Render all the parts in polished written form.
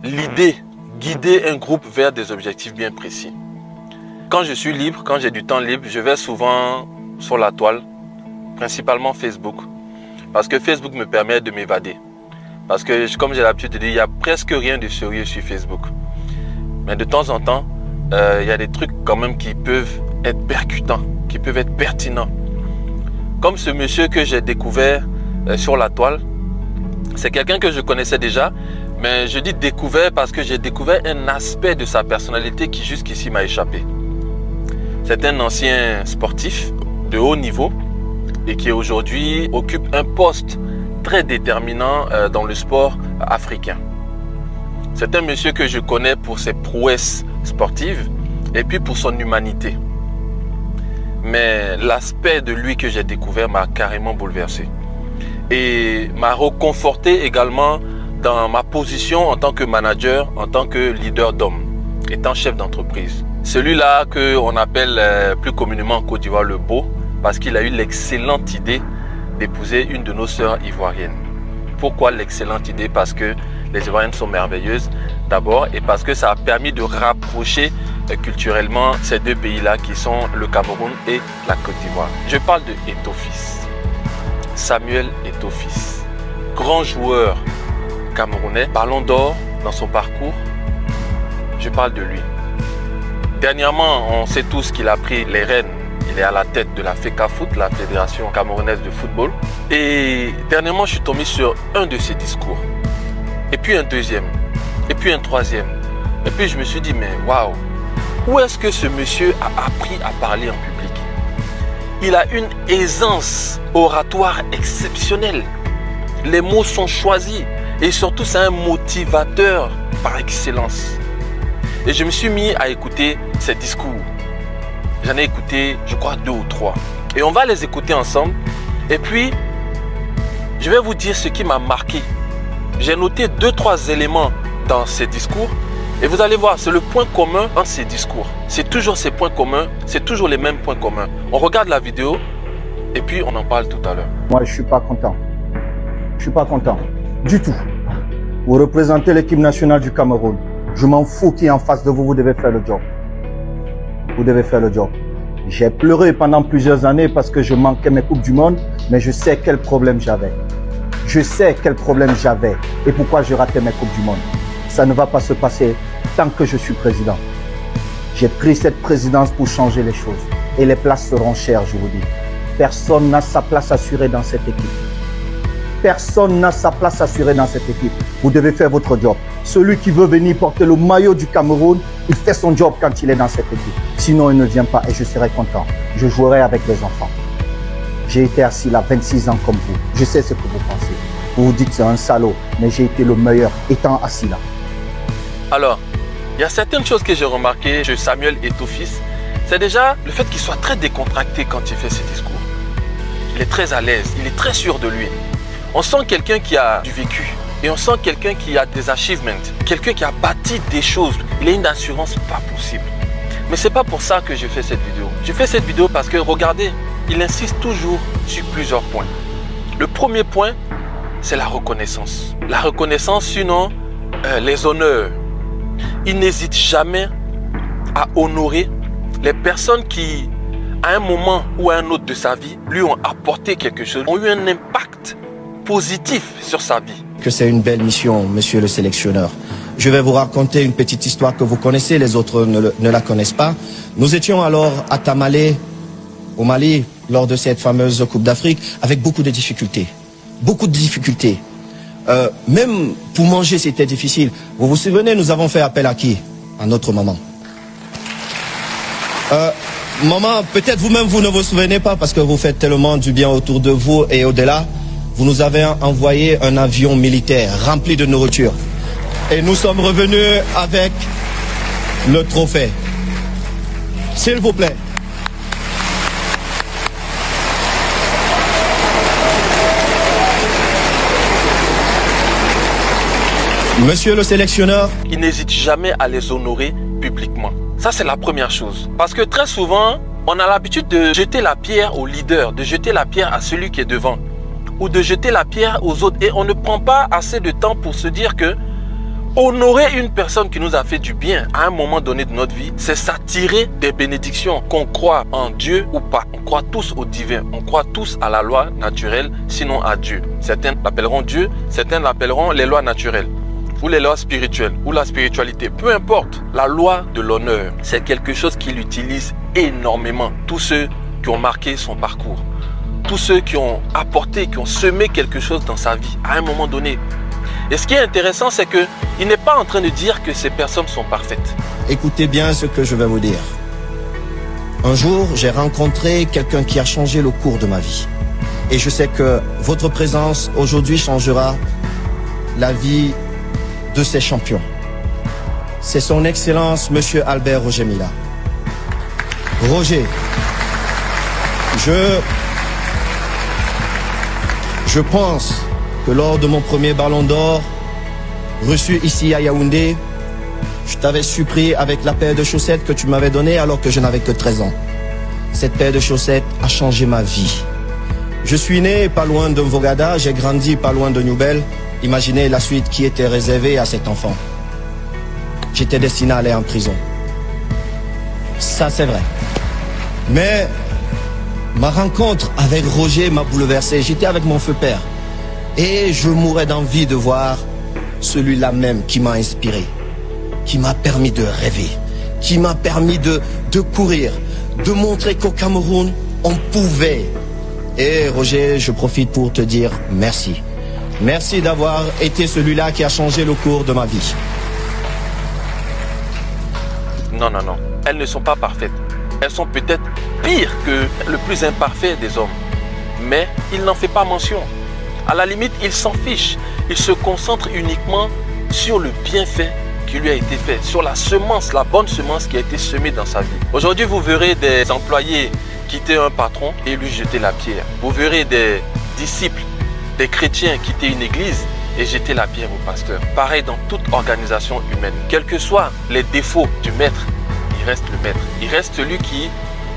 l'idée, guider un groupe vers des objectifs bien précis. Quand je suis libre, quand j'ai du temps libre, je vais souvent sur la toile, principalement Facebook. Parce que Facebook me permet de m'évader. Parce que, comme j'ai l'habitude de dire, il n'y a presque rien de sérieux sur Facebook. Mais de temps en temps, il y a des trucs quand même qui peuvent être percutants, qui peuvent être pertinents. Comme ce monsieur que j'ai découvert sur la toile, c'est quelqu'un que je connaissais déjà, mais je dis découvert parce que j'ai découvert un aspect de sa personnalité qui jusqu'ici m'a échappé. C'est un ancien sportif de haut niveau et qui aujourd'hui occupe un poste très déterminant dans le sport africain. C'est un monsieur que je connais pour ses prouesses sportives et puis pour son humanité. Mais l'aspect de lui que j'ai découvert m'a carrément bouleversé et m'a reconforté également dans ma position en tant que manager, en tant que leader d'hommes, étant chef d'entreprise. Celui-là qu'on appelle plus communément en Côte d'Ivoire le beau, parce qu'il a eu l'excellente idée d'épouser une de nos sœurs ivoiriennes. Pourquoi l'excellente idée? Parce que les Ivoiriennes sont merveilleuses d'abord et parce que ça a permis de rapprocher culturellement ces deux pays-là qui sont le Cameroun et la Côte d'Ivoire. Je parle de Eto'o-Fils, Samuel Eto'o-Fils, grand joueur camerounais, ballon d'or dans son parcours. Je parle de lui. Dernièrement, on sait tous qu'il a pris les rênes. Il est à la tête de la FECAFOOT, la Fédération camerounaise de football. Et dernièrement, je suis tombé sur un de ses discours. Et puis un deuxième. Et puis un troisième. Et puis je me suis dit, mais waouh, où est-ce que ce monsieur a appris à parler en public? Il a une aisance oratoire exceptionnelle. Les mots sont choisis. Et surtout, c'est un motivateur par excellence. Et je me suis mis à écouter ses discours. J'en ai écouté, je crois, 2 ou 3. Et on va les écouter ensemble. Et puis, je vais vous dire ce qui m'a marqué. J'ai noté 2-3 éléments dans ces discours. Et vous allez voir, c'est le point commun entre ces discours. C'est toujours ces points communs, c'est toujours les mêmes points communs. On regarde la vidéo et puis on en parle tout à l'heure. Moi, je ne suis pas content. Je ne suis pas content. Du tout. Vous représentez l'équipe nationale du Cameroun. Je m'en fous qui est en face de vous, vous devez faire le job. Vous devez faire le job. J'ai pleuré pendant plusieurs années parce que je manquais mes Coupes du Monde, mais je sais quel problème j'avais. Je sais quel problème j'avais et pourquoi je ratais mes Coupes du Monde. Ça ne va pas se passer tant que je suis président. J'ai pris cette présidence pour changer les choses. Et les places seront chères, je vous dis. Personne n'a sa place assurée dans cette équipe. Personne n'a sa place assurée dans cette équipe. Vous devez faire votre job. Celui qui veut venir porter le maillot du Cameroun, il fait son job quand il est dans cette équipe. Sinon, il ne vient pas et je serai content. Je jouerai avec les enfants. J'ai été assis là 26 ans comme vous. Je sais ce que vous pensez. Vous vous dites que c'est un salaud, mais j'ai été le meilleur étant assis là. Alors, il y a certaines choses que j'ai remarquées chez Samuel Eto'o-Fils. C'est déjà le fait qu'il soit très décontracté quand il fait ses discours. Il est très à l'aise, il est très sûr de lui. On sent quelqu'un qui a du vécu et on sent quelqu'un qui a des achievements, quelqu'un qui a bâti des choses. Il a une assurance pas possible. Mais c'est pas pour ça que je fais cette vidéo. Je fais cette vidéo parce que, regardez, il insiste toujours sur plusieurs points. Le premier point, c'est la reconnaissance. La reconnaissance, sinon les honneurs. Il n'hésite jamais à honorer les personnes qui, à un moment ou à un autre de sa vie, lui ont apporté quelque chose, ont eu un impact positif sur sa vie. Que c'est une belle mission, monsieur le sélectionneur. Je vais vous raconter une petite histoire que vous connaissez, les autres ne la connaissent pas. Nous étions alors à Tamale, au Mali, lors de cette fameuse Coupe d'Afrique, avec beaucoup de difficultés. Beaucoup de difficultés. Même pour manger, c'était difficile. Vous vous souvenez, nous avons fait appel à qui? À notre maman. Maman, peut-être vous-même, vous ne vous souvenez pas parce que vous faites tellement du bien autour de vous et au-delà. Vous nous avez envoyé un avion militaire rempli de nourriture. Et nous sommes revenus avec le trophée. S'il vous plaît. Monsieur le sélectionneur. Il n'hésite jamais à les honorer publiquement. Ça, c'est la première chose. Parce que très souvent, on a l'habitude de jeter la pierre au leader, de jeter la pierre à celui qui est devant, ou de jeter la pierre aux autres. Et on ne prend pas assez de temps pour se dire que Honorer une personne qui nous a fait du bien à un moment donné de notre vie, c'est s'attirer des bénédictions. Qu'on croit en Dieu ou pas. On croit tous au divin. On croit tous à la loi naturelle, sinon à Dieu. Certains l'appelleront Dieu, certains l'appelleront les lois naturelles, ou les lois spirituelles, ou la spiritualité. Peu importe. La loi de l'honneur, c'est quelque chose qu'il utilise énormément. Tous ceux qui ont marqué son parcours, tous ceux qui ont apporté, qui ont semé quelque chose dans sa vie à un moment donné. Et ce qui est intéressant, c'est qu'il n'est pas en train de dire que ces personnes sont parfaites. Écoutez bien ce que je vais vous dire. Un jour, j'ai rencontré quelqu'un qui a changé le cours de ma vie. Et je sais que votre présence aujourd'hui changera la vie de ces champions. C'est son Excellence, Monsieur Albert Roger Mila. Roger, je pense que lors de mon premier ballon d'or, reçu ici à Yaoundé, je t'avais surpris avec la paire de chaussettes que tu m'avais donnée alors que je n'avais que 13 ans. Cette paire de chaussettes a changé ma vie. Je suis né pas loin de Mvogada, j'ai grandi pas loin de Newbel. Imaginez la suite qui était réservée à cet enfant. J'étais destiné à aller en prison. Ça, c'est vrai. Mais ma rencontre avec Roger m'a bouleversé. J'étais avec mon feu père. Et je mourais d'envie de voir celui-là même qui m'a inspiré, qui m'a permis de rêver, qui m'a permis de courir, de montrer qu'au Cameroun, on pouvait. Et Roger, je profite pour te dire merci. Merci d'avoir été celui-là qui a changé le cours de ma vie. Non. Elles ne sont pas parfaites. Elles sont peut-être pires que le plus imparfait des hommes. Mais il n'en fait pas mention. À la limite, il s'en fiche. Il se concentre uniquement sur le bienfait qui lui a été fait, sur la semence, la bonne semence qui a été semée dans sa vie. Aujourd'hui, vous verrez des employés quitter un patron et lui jeter la pierre. Vous verrez des disciples, des chrétiens quitter une église et jeter la pierre au pasteur. Pareil dans toute organisation humaine. Quels que soient les défauts du maître, il reste le maître. Il reste celui qui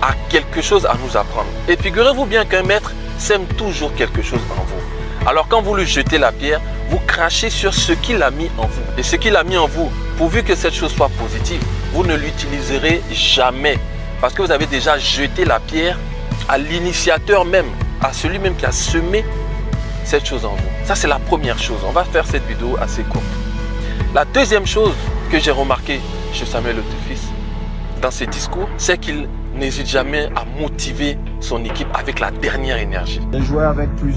a quelque chose à nous apprendre. Et figurez-vous bien qu'un maître sème toujours quelque chose en vous. Alors quand vous lui jetez la pierre, vous crachez sur ce qu'il a mis en vous. Et ce qu'il a mis en vous, pourvu que cette chose soit positive, vous ne l'utiliserez jamais. Parce que vous avez déjà jeté la pierre à l'initiateur même, à celui même qui a semé cette chose en vous. Ça, c'est la première chose. On va faire cette vidéo assez courte. La deuxième chose que j'ai remarqué chez Samuel Auté-Fils dans ses discours, c'est qu'il n'hésite jamais à motiver son équipe avec la dernière énergie. J'ai joué avec lui.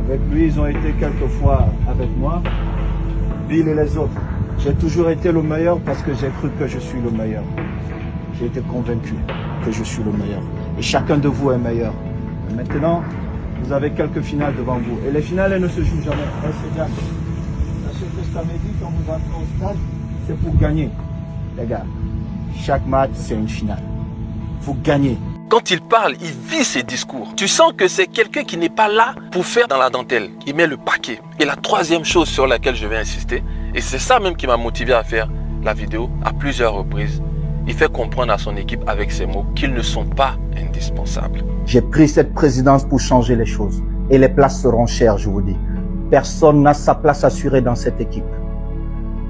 Avec lui, ils ont été quelques fois avec moi. Bill et les autres. J'ai toujours été le meilleur parce que j'ai cru que je suis le meilleur. J'ai été convaincu que je suis le meilleur. Et chacun de vous est meilleur. Et maintenant, vous avez quelques finales devant vous. Et les finales, elles ne se jouent jamais. Elles se gagnent. Sachez que samedi, quand vous entrez au stade, c'est pour gagner. Les gars, chaque match, c'est une finale. Vous gagnez. Quand il parle, il vit ses discours. Tu sens que c'est quelqu'un qui n'est pas là pour faire dans la dentelle. Il met le paquet. Et la troisième chose sur laquelle je vais insister, et c'est ça même qui m'a motivé à faire la vidéo à plusieurs reprises, il fait comprendre à son équipe avec ses mots qu'ils ne sont pas indispensables. J'ai pris cette présidence pour changer les choses. Et les places seront chères, je vous dis. Personne n'a sa place assurée dans cette équipe.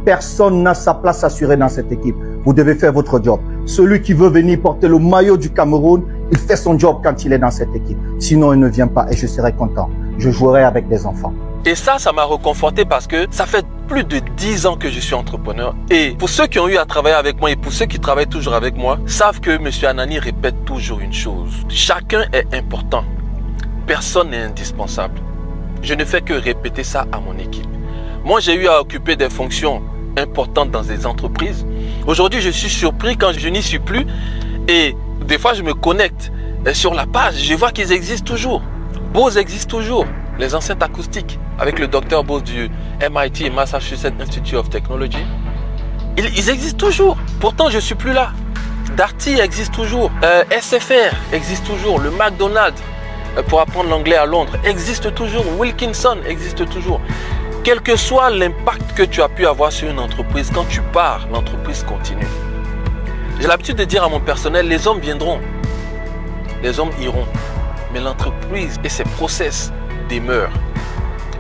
Personne n'a sa place assurée dans cette équipe. Vous devez faire votre job. Celui qui veut venir porter le maillot du Cameroun, il fait son job quand il est dans cette équipe. Sinon, il ne vient pas et je serai content. Je jouerai avec des enfants. Et ça m'a réconforté parce que ça fait plus de 10 ans que je suis entrepreneur. Et pour ceux qui ont eu à travailler avec moi et pour ceux qui travaillent toujours avec moi, savent que M. Anani répète toujours une chose. Chacun est important. Personne n'est indispensable. Je ne fais que répéter ça à mon équipe. Moi, j'ai eu à occuper des fonctions importantes dans des entreprises. Aujourd'hui, je suis surpris quand je n'y suis plus. Et des fois, je me connecte sur la page. Je vois qu'ils existent toujours. Bose existe toujours. Les enceintes acoustiques avec le docteur Bose du MIT, Massachusetts Institute of Technology. Ils existent toujours. Pourtant, je ne suis plus là. Darty existe toujours. SFR existe toujours. Le McDonald's, pour apprendre l'anglais à Londres, existe toujours. Wilkinson existe toujours. Quel que soit l'impact que tu as pu avoir sur une entreprise, quand tu pars, l'entreprise continue. J'ai l'habitude de dire à mon personnel, les hommes viendront, les hommes iront, mais l'entreprise et ses process demeurent.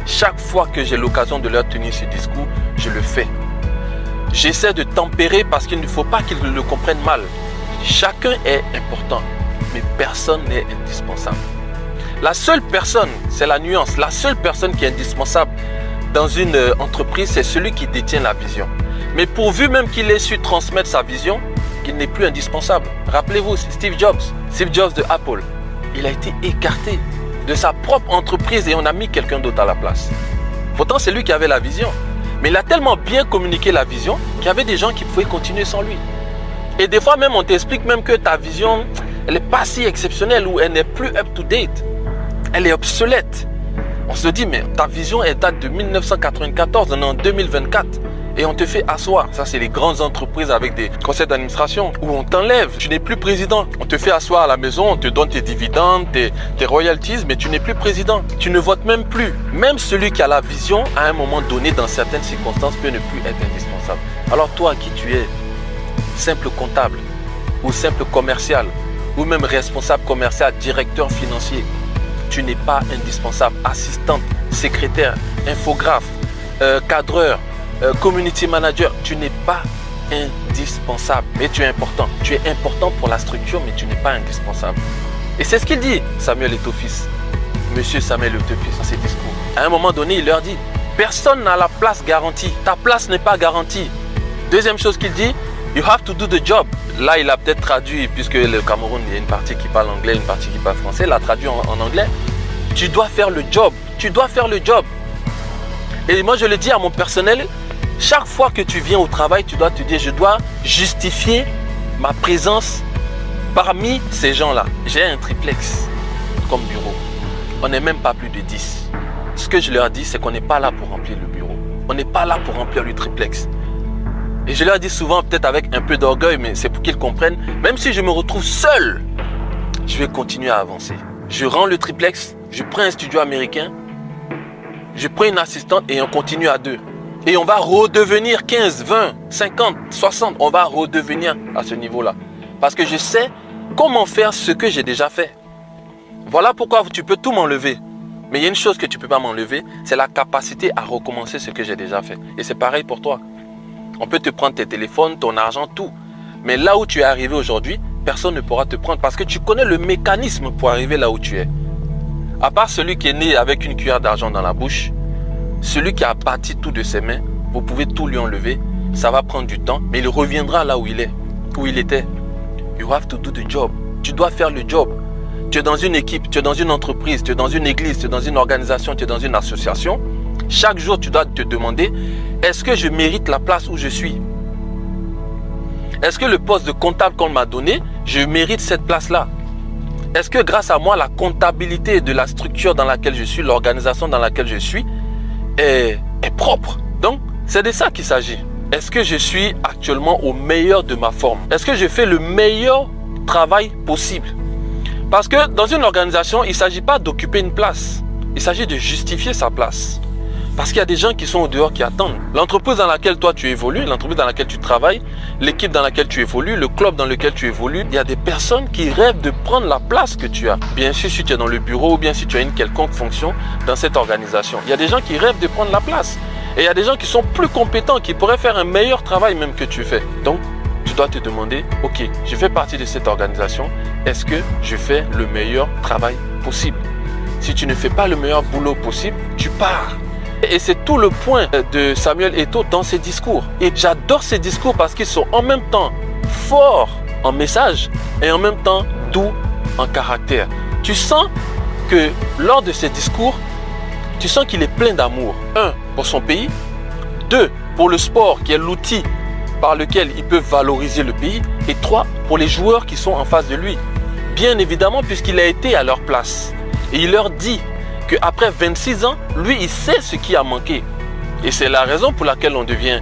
Chaque fois que j'ai l'occasion de leur tenir ce discours, je le fais. J'essaie de tempérer parce qu'il ne faut pas qu'ils le comprennent mal. Chacun est important, mais personne n'est indispensable. La seule personne, c'est la nuance, la seule personne qui est indispensable dans une entreprise, c'est celui qui détient la vision. Mais pourvu même qu'il ait su transmettre sa vision, qu'il n'est plus indispensable. Rappelez-vous, Steve Jobs de Apple, il a été écarté de sa propre entreprise et on a mis quelqu'un d'autre à la place. Pourtant, c'est lui qui avait la vision. Mais il a tellement bien communiqué la vision qu'il y avait des gens qui pouvaient continuer sans lui. Et des fois même, on t'explique même que ta vision, elle n'est pas si exceptionnelle ou elle n'est plus up-to-date. Elle est obsolète. On se dit, mais ta vision, elle date de 1994, on est en 2024. Et on te fait asseoir. Ça, c'est les grandes entreprises avec des conseils d'administration où on t'enlève. Tu n'es plus président. On te fait asseoir à la maison, on te donne tes dividendes, tes royalties, mais tu n'es plus président. Tu ne votes même plus. Même celui qui a la vision, à un moment donné, dans certaines circonstances, peut ne plus être indispensable. Alors toi, qui tu es, simple comptable ou simple commercial ou même responsable commercial, directeur financier, tu n'es pas indispensable. Assistante, secrétaire, infographe, cadreur, community manager, tu n'es pas indispensable, mais tu es important. Tu es important pour la structure, mais tu n'es pas indispensable. Et c'est ce qu'il dit, Samuel Eto'o-Fils. Monsieur Samuel Eto'o-Fils, dans ses discours. À un moment donné, il leur dit, personne n'a la place garantie. Ta place n'est pas garantie. Deuxième chose qu'il dit, you have to do the job. Là, il a peut-être traduit, puisque le Cameroun, il y a une partie qui parle anglais, une partie qui parle français, il a traduit en anglais. Tu dois faire le job. Tu dois faire le job. Et moi, je le dis à mon personnel, chaque fois que tu viens au travail, tu dois te dire, je dois justifier ma présence parmi ces gens-là. J'ai un triplex comme bureau. On n'est même pas plus de 10. Ce que je leur dis, c'est qu'on n'est pas là pour remplir le bureau. On n'est pas là pour remplir le triplex. Et je leur dis souvent, peut-être avec un peu d'orgueil, mais c'est pour qu'ils comprennent, même si je me retrouve seul, je vais continuer à avancer. Je rends le triplex, je prends un studio américain, je prends une assistante et on continue à 2. Et on va redevenir 15, 20, 50, 60. On va redevenir à ce niveau-là. Parce que je sais comment faire ce que j'ai déjà fait. Voilà pourquoi tu peux tout m'enlever. Mais il y a une chose que tu ne peux pas m'enlever, c'est la capacité à recommencer ce que j'ai déjà fait. Et c'est pareil pour toi. On peut te prendre tes téléphones, ton argent, tout. Mais là où tu es arrivé aujourd'hui, personne ne pourra te prendre parce que tu connais le mécanisme pour arriver là où tu es. À part celui qui est né avec une cuillère d'argent dans la bouche, celui qui a bâti tout de ses mains, vous pouvez tout lui enlever. Ça va prendre du temps, mais il reviendra là où il est, où il était. You have to do the job. Tu dois faire le job. Tu es dans une équipe, tu es dans une entreprise, tu es dans une église, tu es dans une organisation, tu es dans une association. Chaque jour, tu dois te demander, est-ce que je mérite la place où je suis? Est-ce que le poste de comptable qu'on m'a donné, je mérite cette place-là? Est-ce que grâce à moi, la comptabilité de la structure dans laquelle je suis, l'organisation dans laquelle je suis, est propre? Donc, c'est de ça qu'il s'agit. Est-ce que je suis actuellement au meilleur de ma forme? Est-ce que je fais le meilleur travail possible? Parce que dans une organisation, il ne s'agit pas d'occuper une place. Il s'agit de justifier sa place. Parce qu'il y a des gens qui sont au dehors qui attendent. L'entreprise dans laquelle toi tu évolues, l'entreprise dans laquelle tu travailles, l'équipe dans laquelle tu évolues, le club dans lequel tu évolues, il y a des personnes qui rêvent de prendre la place que tu as. Bien sûr, si tu es dans le bureau ou bien si tu as une quelconque fonction dans cette organisation. Il y a des gens qui rêvent de prendre la place. Et il y a des gens qui sont plus compétents, qui pourraient faire un meilleur travail même que tu fais. Donc, tu dois te demander, ok, je fais partie de cette organisation, est-ce que je fais le meilleur travail possible? Si tu ne fais pas le meilleur boulot possible, tu pars. Et c'est tout le point de Samuel Eto'o dans ses discours. Et j'adore ses discours parce qu'ils sont en même temps forts en message et en même temps doux en caractère. Tu sens que lors de ses discours, tu sens qu'il est plein d'amour. 1, pour son pays. 2, pour le sport qui est l'outil par lequel il peut valoriser le pays. Et 3, pour les joueurs qui sont en face de lui. Bien évidemment, puisqu'il a été à leur place. Et il leur dit qu'après 26 ans, lui, il sait ce qui a manqué. Et c'est la raison pour laquelle on devient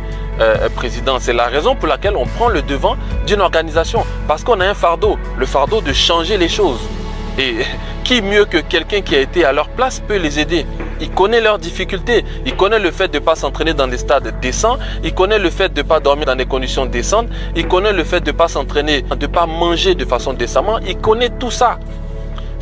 président. C'est la raison pour laquelle on prend le devant d'une organisation. Parce qu'on a un fardeau, le fardeau de changer les choses. Et qui mieux que quelqu'un qui a été à leur place peut les aider? Il connaît leurs difficultés. Il connaît le fait de ne pas s'entraîner dans des stades décents. Il connaît le fait de ne pas dormir dans des conditions décentes. Il connaît le fait de ne pas s'entraîner, de ne pas manger de façon décemment. Il connaît tout ça.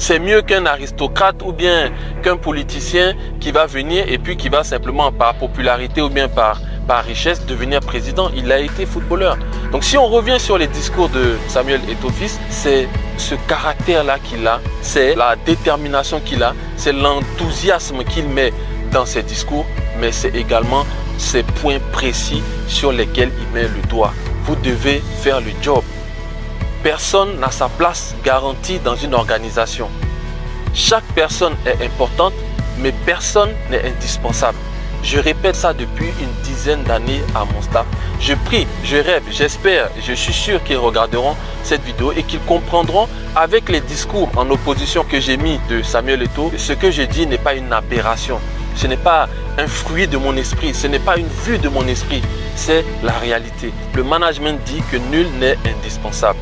C'est mieux qu'un aristocrate ou bien qu'un politicien qui va venir et puis qui va simplement par popularité ou bien par richesse devenir président. Il a été footballeur. Donc si on revient sur les discours de Samuel Eto'o-Fils, c'est ce caractère-là qu'il a, c'est la détermination qu'il a, c'est l'enthousiasme qu'il met dans ses discours, mais c'est également ces points précis sur lesquels il met le doigt. Vous devez faire le job. Personne n'a sa place garantie dans une organisation. Chaque personne est importante, mais personne n'est indispensable. Je répète ça depuis une dizaine d'années à mon staff. Je prie, je rêve, j'espère, je suis sûr qu'ils regarderont cette vidéo et qu'ils comprendront avec les discours en opposition que j'ai mis de Samuel Eto'o, ce que je dis n'est pas une aberration. Ce n'est pas un fruit de mon esprit, ce n'est pas une vue de mon esprit, c'est la réalité. Le management dit que nul n'est indispensable.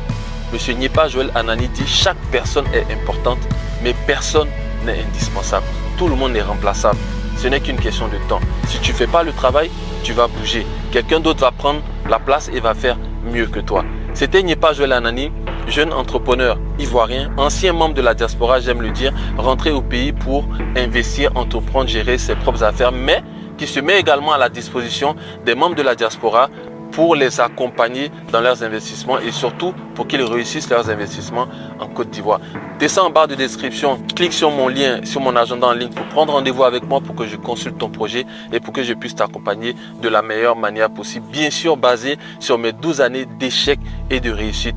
Monsieur Nyepa Joël Anani dit chaque personne est importante, mais personne n'est indispensable. Tout le monde est remplaçable. Ce n'est qu'une question de temps. Si tu ne fais pas le travail, tu vas bouger. Quelqu'un d'autre va prendre la place et va faire mieux que toi. C'était Nyepa Joël Anani, jeune entrepreneur ivoirien, ancien membre de la diaspora, j'aime le dire, rentré au pays pour investir, entreprendre, gérer ses propres affaires, mais qui se met également à la disposition des membres de la diaspora pour les accompagner dans leurs investissements et surtout pour qu'ils réussissent leurs investissements en Côte d'Ivoire. Descends en barre de description, clique sur mon lien, sur mon agenda en ligne pour prendre rendez-vous avec moi pour que je consulte ton projet et pour que je puisse t'accompagner de la meilleure manière possible. Bien sûr, basé sur mes 12 années d'échecs et de réussite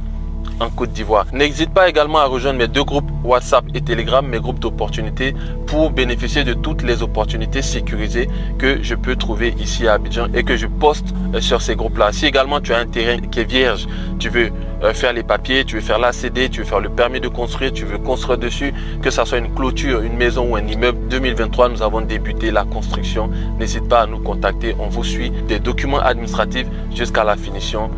en Côte d'Ivoire. N'hésite pas également à rejoindre mes 2 groupes WhatsApp et Telegram, mes groupes d'opportunités pour bénéficier de toutes les opportunités sécurisées que je peux trouver ici à Abidjan et que je poste sur ces groupes-là. Si également tu as un terrain qui est vierge, tu veux faire les papiers, tu veux faire l'ACD, tu veux faire le permis de construire, tu veux construire dessus, que ce soit une clôture, une maison ou un immeuble. 2023, nous avons débuté la construction. N'hésite pas à nous contacter. On vous suit des documents administratifs jusqu'à la finition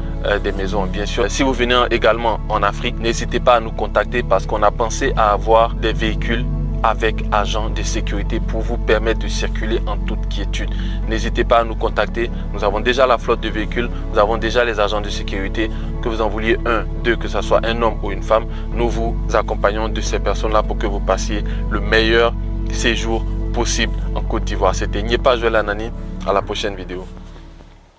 des maisons. Bien sûr, si vous venez également en Afrique, n'hésitez pas à nous contacter parce qu'on a pensé à avoir des véhicules avec agents de sécurité pour vous permettre de circuler en toute quiétude. N'hésitez pas à nous contacter. Nous avons déjà la flotte de véhicules, nous avons déjà les agents de sécurité. Que vous en vouliez un, deux, que ce soit un homme ou une femme, nous vous accompagnons de ces personnes-là pour que vous passiez le meilleur séjour possible en Côte d'Ivoire. C'était Nyepa Joël Anani. À la prochaine vidéo.